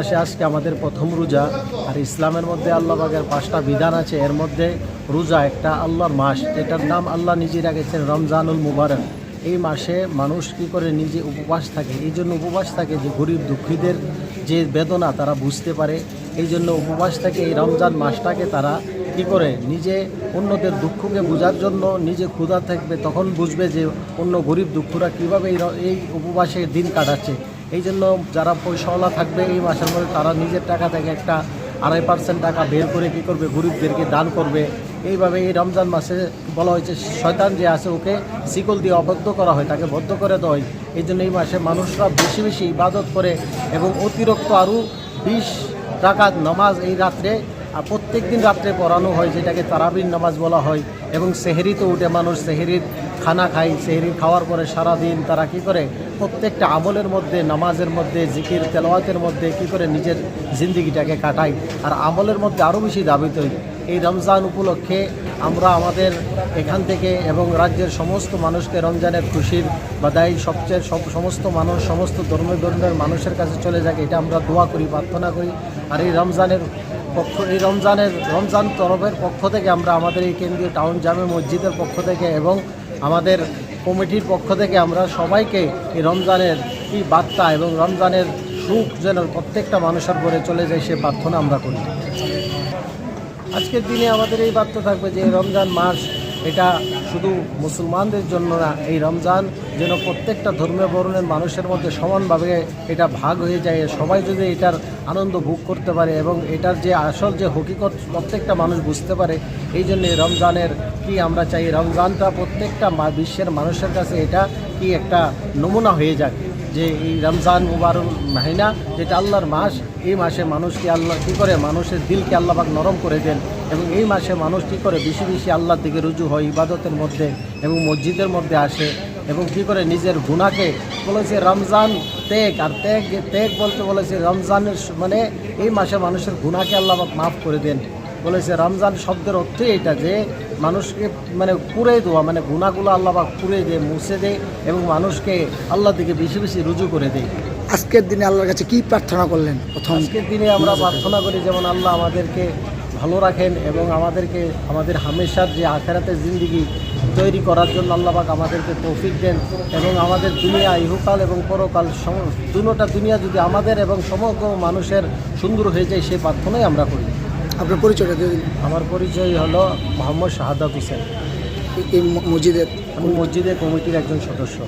মাসে আজকে আমাদের প্রথম রোজা। আর ইসলামের মধ্যে আল্লাহ পাকের 5টা বিধান আছে, এর মধ্যে রোজা একটা আল্লাহর মাস, এটার নাম আল্লাহ নিজে রেখেছেন রমজানুল মুবারক। এই মাসে মানুষ কী করে নিজে উপবাস থাকে, এই জন্য উপবাস থাকে যে গরিব দুঃখীদের যে বেদনা তারা বুঝতে পারে, এই জন্য উপবাস থাকে। এই রমজান মাসটাকে তারা কী করে নিজে অন্যদের দুঃখকে বোঝার জন্য নিজে ক্ষুধা থাকবে, তখন বুঝবে যে অন্য গরিব দুঃখরা কীভাবে এই উপবাসে দিন কাটাচ্ছে। এই জন্য যারা পয়সাওয়ালা থাকবে এই মাসের মধ্যে তারা নিজের টাকা থেকে একটা 2.5% টাকা বের করে কী করবে, গরিবদেরকে দান করবে। এইভাবে এই রমজান মাসে বলা হয়েছে শয়তান যে আছে ওকে শিকল দিয়ে অবদ্ধ করা হয়, তাকে বদ্ধ করে দেওয়া হয়। এই জন্য এই মাসে মানুষরা বেশি বেশি ইবাদত করে এবং অতিরিক্ত আরও 20 রাকাত নামাজ এই রাত্রে প্রত্যেক দিন রাত্রে পড়ানো হয়, যেটাকে তারাবির নামাজ বলা হয়। এবং সেহরিতে উঠে মানুষ সেহরির খানা খায়, সেহরির খাওয়ার পরে সারাদিন তারা কী করে প্রত্যেকটা আমলের মধ্যে, নামাজের মধ্যে, জিকির তেলাওয়াতের মধ্যে কী করে নিজের জিন্দিগিটাকে কাটায়। আর আমলের মধ্যে আরও বেশি দাবিত হই। এই রমজান উপলক্ষে আমরা আমাদের এখান থেকে এবং রাজ্যের সমস্ত মানুষকে রমজানের খুশির বাধাই সমস্ত মানুষ, সমস্ত ধর্মের মানুষের কাছে চলে যাক, এটা আমরা দোয়া করি, প্রার্থনা করি। আর এই রমজান তরফের পক্ষ থেকে আমরা আমাদের এই কেন্দ্রীয় টাউন জামে মসজিদের পক্ষ থেকে এবং আমাদের কমিটির পক্ষ থেকে আমরা সবাইকে এই রমজানের এই বার্তা এবং রমজানের সুখ যেন প্রত্যেকটা মানুষের ঘরে চলে যায় সে প্রার্থনা আমরা করি। আজকের দিনে আমাদের এই বার্তা থাকবে যে রমজান মাস এটা শুধু মুসলমানদের জন্য না, এই রমজান যেন প্রত্যেকটা ধর্মীয় বর্ণের মানুষের মধ্যে সমানভাবে এটা ভাগ হয়ে যায়, সবাই যদি এটার আনন্দ ভোগ করতে পারে এবং এটার যে আসল যে হকিকত প্রত্যেকটা মানুষ বুঝতে পারে। এই জন্য রমজানের কি আমরা চাই রমজানটা প্রত্যেকটা বিশ্বের মানুষের কাছে এটা কি একটা নমুনা হয়ে যাক, যে এই রমজান মুবারক মাহিনা যেটা আল্লাহর মাস, এই মাসে মানুষকে আল্লাহ কী করে মানুষের দিলকে আল্লাহ পাক নরম করে দেন এবং এই মাসে মানুষ কী করে বেশি বেশি আল্লাহর দিকে রুজু হয়, ইবাদতের মধ্যে এবং মসজিদের মধ্যে আসে এবং কী করে নিজের গুনাহকে বলেছে রমজান ত্যাগ। আর ত্যাগ বলতে বলেছে রমজানের মানে এই মাসে মানুষের গুনাহকে আল্লাহ পাক মাফ করে দেন। বলেছে রমজান শব্দের অর্থই এটা যে মানুষকে মানে পুড়ে দেওয়া, মানে গুনাহগুলো আল্লাহ পাক পুড়ে দেয়, মুছে দেয় এবং মানুষকে আল্লাহর দিকে বেশি বেশি রুজু করে দেয়। আজকের দিনে আল্লাহর কাছে কি প্রার্থনা করলেন? আজকের দিনে আমরা প্রার্থনা করি যেমন আল্লাহ আমাদেরকে ভালো রাখেন এবং আমাদেরকে আমাদের হামেশার যে আখেরাতের জিন্দিগি তৈরি করার জন্য আল্লাহ পাক আমাদেরকে তৌফিক দেন এবং আমাদের দুনিয়া ইহকাল এবং পরকাল দুটোটা দুনিয়া যদি আমাদের এবং সমগ্র মানুষের সুন্দর হয়ে যায় সেই প্রার্থনাই আমরা করি। আপনার পরিচয়টা দিয়ে দিন। আমার পরিচয় হলো মোহাম্মদ শাহাদাত হোসেন। এই মসজিদের আমি মসজিদের কমিটির একজন সদস্য।